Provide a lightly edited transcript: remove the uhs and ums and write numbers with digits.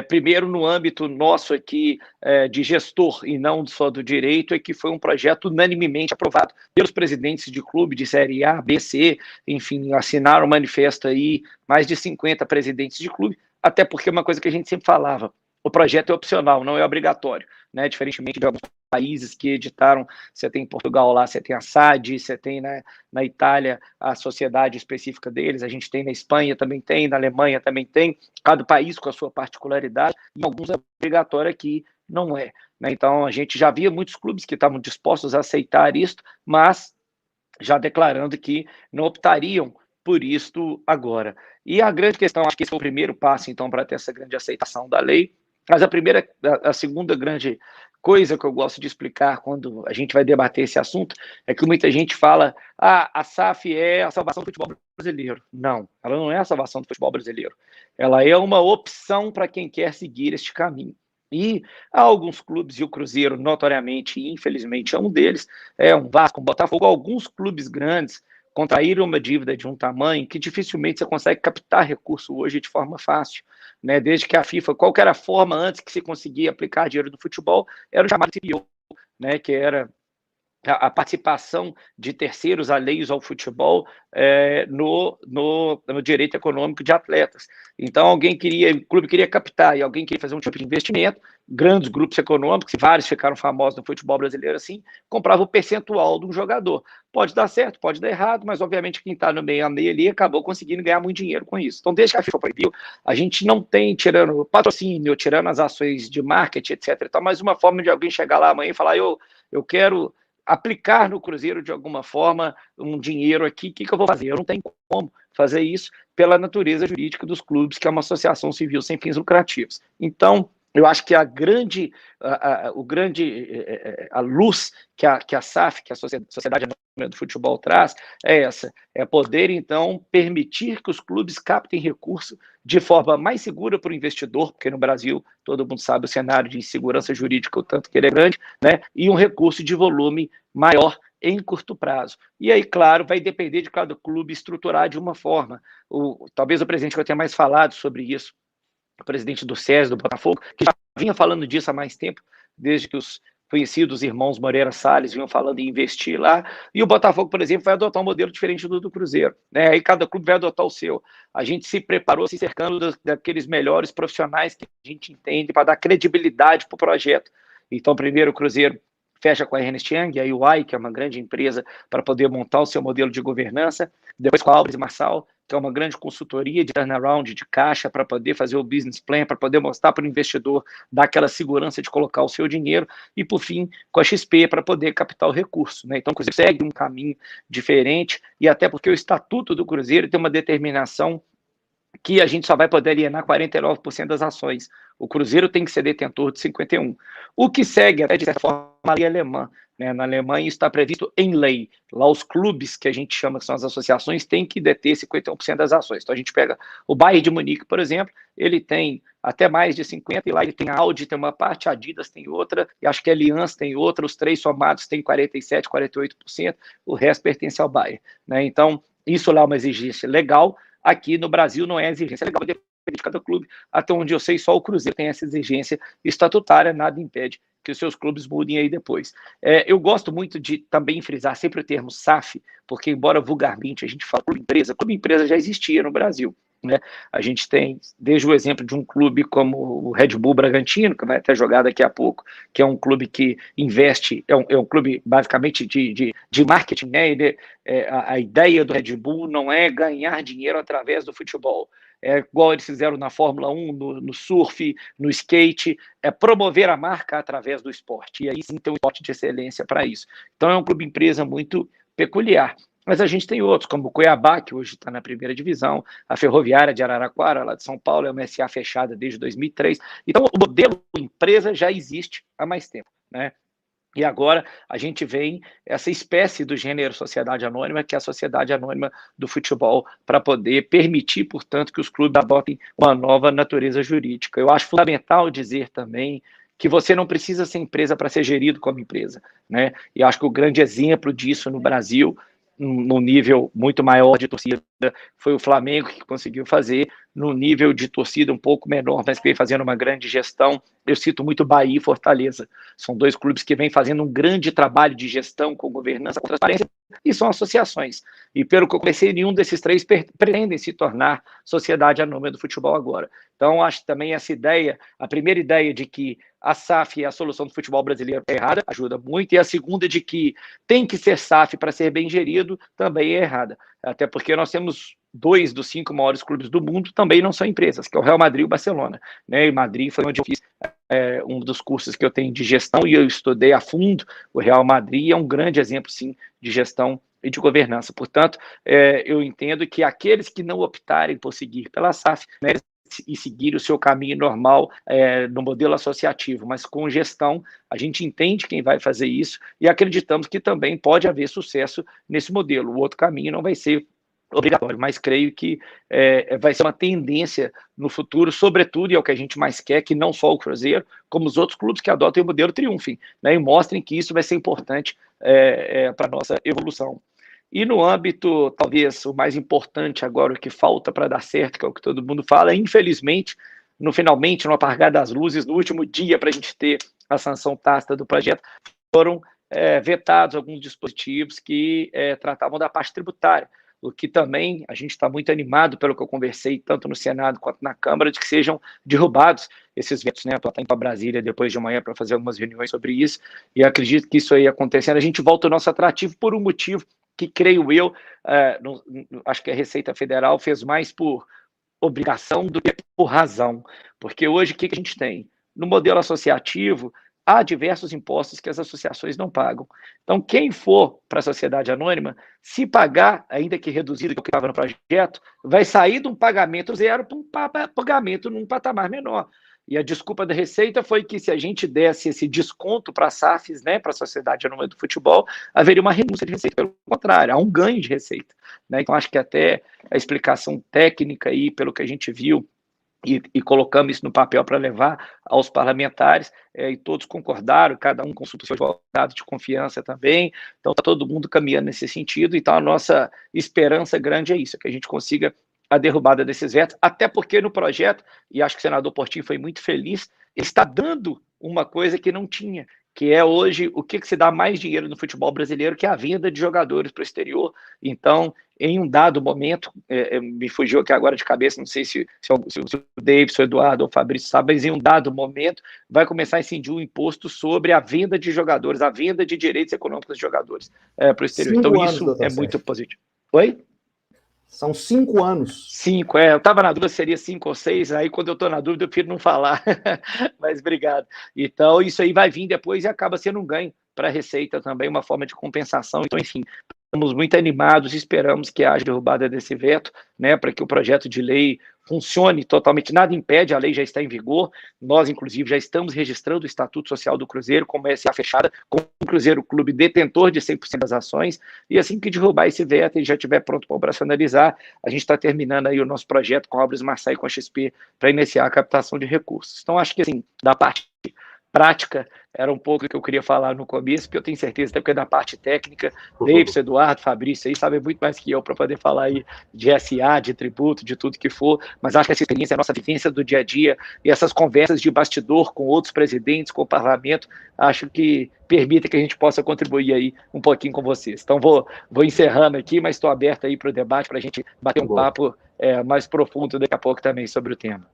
primeiro no âmbito nosso aqui de gestor e não só do direito, é que foi um projeto unanimemente aprovado pelos presidentes de clube de Série A, B, C, enfim, assinaram o manifesto aí, mais de 50 presidentes de clube, até porque é uma coisa que a gente sempre falava, o projeto é opcional, não é obrigatório, né? Diferentemente de alguns países que editaram, você tem em Portugal lá, você tem a SAD, você tem na Itália a sociedade específica deles, a gente tem na Espanha também tem, na Alemanha também tem, cada país com a sua particularidade, e alguns é obrigatório aqui, não é. Né? Então, a gente já via muitos clubes que estavam dispostos a aceitar isso, mas já declarando que não optariam por isto agora. E a grande questão, acho que esse foi o primeiro passo, então, para ter essa grande aceitação da lei, mas a segunda grande coisa que eu gosto de explicar quando a gente vai debater esse assunto é que muita gente fala a SAF é a salvação do futebol brasileiro. Não, ela não é a salvação do futebol brasileiro. Ela é uma opção para quem quer seguir este caminho. E há alguns clubes, e o Cruzeiro, notoriamente e infelizmente é um deles, um Vasco, um Botafogo, alguns clubes grandes contraíram uma dívida de um tamanho que dificilmente você consegue captar recurso hoje de forma fácil. Né? Desde que a FIFA, qual que era a forma antes que se conseguia aplicar dinheiro do futebol, era o chamado CBO, né? Que era a participação de terceiros alheios ao futebol no direito econômico de atletas. Então, o clube queria captar e alguém queria fazer um tipo de investimento, grandes grupos econômicos, e vários ficaram famosos no futebol brasileiro assim, comprava o percentual de um jogador. Pode dar certo, pode dar errado, mas obviamente quem está no meio a meio ali acabou conseguindo ganhar muito dinheiro com isso. Então, desde que a FIFA proibiu, a gente não tem, tirando patrocínio, tirando as ações de marketing, etc., então, mais uma forma de alguém chegar lá amanhã e falar, eu quero aplicar no Cruzeiro de alguma forma um dinheiro aqui, o que eu vou fazer? Eu não tenho como fazer isso pela natureza jurídica dos clubes, que é uma associação civil sem fins lucrativos. Então, eu acho que a luz que a SAF, que a Sociedade Anônima do Futebol traz, é essa, é poder, então, permitir que os clubes captem recurso de forma mais segura para o investidor, porque no Brasil, todo mundo sabe o cenário de insegurança jurídica, o tanto que ele é grande, né? E um recurso de volume maior em curto prazo. E aí, claro, vai depender de cada clube estruturar de uma forma. Talvez o presidente que eu tenha mais falado sobre isso, o presidente do SES, do Botafogo, que já vinha falando disso há mais tempo, desde que os conhecidos irmãos Moreira Salles vinham falando em investir lá, e o Botafogo, por exemplo, vai adotar um modelo diferente do Cruzeiro, né? Aí cada clube vai adotar o seu. A gente se preparou se cercando daqueles melhores profissionais que a gente entende para dar credibilidade para o projeto. Então, primeiro o Cruzeiro fecha com a Ernst Young, a UI, que é uma grande empresa, para poder montar o seu modelo de governança, depois com a Álvares e Marçal, que é uma grande consultoria de turnaround, de caixa, para poder fazer o business plan, para poder mostrar para o investidor, dar aquela segurança de colocar o seu dinheiro, e, por fim, com a XP, para poder captar o recurso. Né? Então, o Cruzeiro segue um caminho diferente, e até porque o estatuto do Cruzeiro tem uma determinação que a gente só vai poder alienar 49% das ações. O Cruzeiro tem que ser detentor de 51%. O que segue, até de certa forma, a lei alemã. Né? Na Alemanha isso está previsto em lei. Lá os clubes, que a gente chama que são as associações, têm que deter 51% das ações. Então a gente pega o Bayern de Munique, por exemplo, ele tem até mais de 50%, e lá ele tem a Audi, tem uma parte, a Adidas tem outra, e acho que a Allianz tem outra, os três somados têm 47%, 48%, o resto pertence ao Bayern. Né? Então, isso lá é uma exigência legal. Aqui no Brasil não é exigência legal, depende de cada clube. Até onde eu sei, só o Cruzeiro tem essa exigência estatutária, nada impede que os seus clubes mudem aí depois. Eu gosto muito de também frisar sempre o termo SAF, porque embora vulgarmente a gente fala clube empresa já existia no Brasil. Né? A gente tem, desde o exemplo de um clube como o Red Bull Bragantino, que vai até jogar daqui a pouco, que é um clube que investe, é um clube basicamente de marketing, né? A ideia do Red Bull não é ganhar dinheiro através do futebol, é igual eles fizeram na Fórmula 1, no surf, no skate, é promover a marca através do esporte, e aí sim tem um esporte de excelência para isso. Então é um clube empresa muito peculiar. Mas a gente tem outros, como o Cuiabá, que hoje está na primeira divisão, a Ferroviária de Araraquara, lá de São Paulo, é uma SA fechada desde 2003. Então, o modelo empresa já existe há mais tempo, né? E agora a gente vem essa espécie do gênero sociedade anônima, que é a sociedade anônima do futebol, para poder permitir, portanto, que os clubes adotem uma nova natureza jurídica. Eu acho fundamental dizer também que você não precisa ser empresa para ser gerido como empresa, né? E acho que o grande exemplo disso no Brasil, num nível muito maior de torcida foi o Flamengo que conseguiu fazer, no nível de torcida um pouco menor, mas que vem fazendo uma grande gestão. Eu cito muito Bahia e Fortaleza. São dois clubes que vêm fazendo um grande trabalho de gestão com governança, com transparência, e são associações. E pelo que eu conversei, nenhum desses três pretendem se tornar sociedade anônima do futebol agora. Então, acho que também essa ideia, a primeira ideia de que a SAF é a solução do futebol brasileiro é errada, ajuda muito, e a segunda de que tem que ser SAF para ser bem gerido, também é errada. Até porque nós temos 2 dos 5 maiores clubes do mundo também não são empresas, que é o Real Madrid e o Barcelona. Né? E Madrid foi onde eu fiz um dos cursos que eu tenho de gestão e eu estudei a fundo. O Real Madrid é um grande exemplo, sim, de gestão e de governança. Portanto, eu entendo que aqueles que não optarem por seguir pela SAF, né, e seguir o seu caminho normal no modelo associativo, mas com gestão, a gente entende quem vai fazer isso e acreditamos que também pode haver sucesso nesse modelo. O outro caminho não vai ser obrigatório, mas creio que vai ser uma tendência no futuro, sobretudo, e é o que a gente mais quer, que não só o Cruzeiro, como os outros clubes que adotem o modelo triunfem, né, e mostrem que isso vai ser importante para a nossa evolução. E no âmbito, talvez, o mais importante agora, o que falta para dar certo, que é o que todo mundo fala, infelizmente, finalmente, no apagar das luzes, no último dia para a gente ter a sanção tácita do projeto, foram vetados alguns dispositivos que tratavam da parte tributária, o que também a gente está muito animado, pelo que eu conversei, tanto no Senado quanto na Câmara, de que sejam derrubados esses vetos, né? Estou indo para Brasília depois de amanhã para fazer algumas reuniões sobre isso, e acredito que isso aí acontecendo, a gente volta ao nosso atrativo por um motivo que, creio eu, acho que a Receita Federal fez mais por obrigação do que por razão, porque hoje o que a gente tem? No modelo associativo, há diversos impostos que as associações não pagam. Então, quem for para a sociedade anônima, se pagar, ainda que reduzido, que eu estava no projeto, vai sair de um pagamento zero para um pagamento num patamar menor. E a desculpa da Receita foi que se a gente desse esse desconto para as SAFs, né, para a Sociedade Anônima do Futebol, haveria uma renúncia de receita. Pelo contrário, há um ganho de receita. Né? Então, acho que até a explicação técnica aí, pelo que a gente viu, e colocamos isso no papel para levar aos parlamentares, e todos concordaram, cada um consulta o seu advogado de confiança também, então está todo mundo caminhando nesse sentido, então a nossa esperança grande é isso, que a gente consiga a derrubada desses vetos, até porque no projeto, e acho que o senador Portinho foi muito feliz, ele está dando uma coisa que não tinha, que é hoje o que se dá mais dinheiro no futebol brasileiro, que é a venda de jogadores para o exterior. Então, em um dado momento, me fugiu aqui agora de cabeça, não sei se o Davidson, o Eduardo ou o Fabrício sabe, mas em um dado momento vai começar a incidir um imposto sobre a venda de jogadores, a venda de direitos econômicos de jogadores para o exterior. Então, isso é muito positivo. Oi? São 5 anos. 5, eu estava na dúvida se seria 5 ou 6, aí quando eu estou na dúvida eu prefiro não falar, mas obrigado. Então isso aí vai vir depois e acaba sendo um ganho para a Receita também, uma forma de compensação. Então, enfim, estamos muito animados, esperamos que haja derrubada desse veto, né, para que o projeto de lei funcione totalmente, nada impede, a lei já está em vigor, nós, inclusive, já estamos registrando o Estatuto Social do Cruzeiro como SA fechada, como o Cruzeiro Clube detentor de 100% das ações, e assim que derrubar esse veto e já estiver pronto para operacionalizar, a gente está terminando aí o nosso projeto com a Obras Marçal e com a XP para iniciar a captação de recursos. Então, acho que, assim, da parte prática, era um pouco do que eu queria falar no começo, porque eu tenho certeza, até porque da parte técnica, Davidson, Eduardo, Fabrício, aí sabem muito mais que eu para poder falar aí de SA, de tributo, de tudo que for, mas acho que essa experiência, a nossa vivência do dia a dia, e essas conversas de bastidor com outros presidentes, com o parlamento, acho que permite que a gente possa contribuir aí um pouquinho com vocês. Então, vou encerrando aqui, mas estou aberto aí para o debate, para a gente bater um papo mais profundo daqui a pouco também sobre o tema.